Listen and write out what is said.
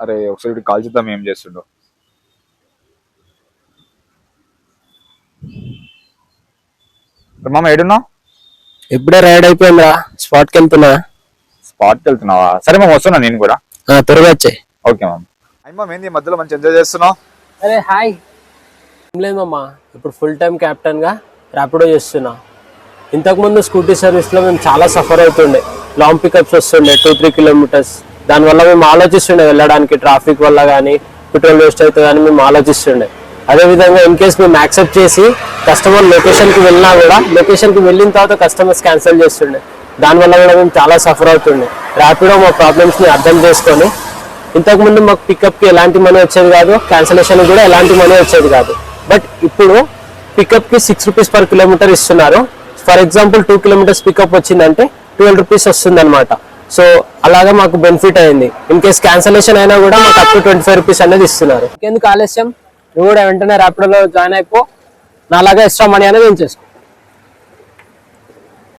అరే ఒకసారి కాల్ చేద్దాం ఏం చేస్తుండో. మామ ఏడున్నావు? ఇప్పుడే రైడ్ అయిపోయిందా, స్పాట్కి వెళ్తున్నా. స్పాట్కి వెళ్తున్నావా? సరే మామ వస్తున్నా నేను కూడా. త్వరగా వచ్చాయి. ఓకే మామ. అయ్యమ్మ ఏంది మధ్యలో మంచి ఎంజాయ్ చేస్తున్నావు? అరే హాయ్. ఏం లేదమ్మా, ఇప్పుడు ఫుల్ టైం క్యాప్టెన్ గా ర్యాపిడో చేస్తున్నా. ఇంతకుముందు స్కూటీ సర్వీస్ లో మేము చాలా సఫర్ అవుతుండే. లాంగ్ పికప్స్ వస్తుండే 2-3 కిలోమీటర్స్. దానివల్ల మేము ఆలోచిస్తుండే వెళ్ళడానికి, ట్రాఫిక్ వల్ల కానీ పెట్రోల్ వేస్ట్ అవుతుంది అని మేము ఆలోచిస్తుండే. అదేవిధంగా ఇన్ కేస్ మేము యాక్సెప్ట్ చేసి కస్టమర్ లొకేషన్కి వెళ్ళినా కూడా లొకేషన్కి వెళ్ళిన తర్వాత కస్టమర్స్ క్యాన్సిల్ చేస్తుండే. దానివల్ల కూడా మేము చాలా సఫర్ అవుతుండే. ర్యాపిడో మా ప్రాబ్లమ్స్ని అర్థం చేసుకొని, ఇంతకుముందు మాకు పికప్కి ఎలాంటి మనీ వచ్చేది కాదు, క్యాన్సిలేషన్ కూడా ఎలాంటి మనీ వచ్చేది కాదు. బట్ ఇప్పుడు పికప్కి 6 రూపీస్ పర్ కిలోమీటర్ ఇస్తున్నారు. ఫర్ ఎగ్జాంపుల్ 2 కిలోమీటర్స్ పికప్ వచ్చిందంటే 12 రూపీస్ వస్తుంది అనమాట. సో అలాగే మాకు బెనిఫిట్ అయింది. ఇన్ కేస్ క్యాన్సిలేషన్ అయినా కూడా మాకు అప్ టు 25 రూపీస్ అనేది ఇస్తున్నారు. ఎందుకు ఆలస్యం, నువ్వు కూడా వెంటనే ర్యాపిడోలో జాయిన్ అయిపో, నాలాగా ఎక్స్ట్రా మనీ అనేది ఏం చేసుకో.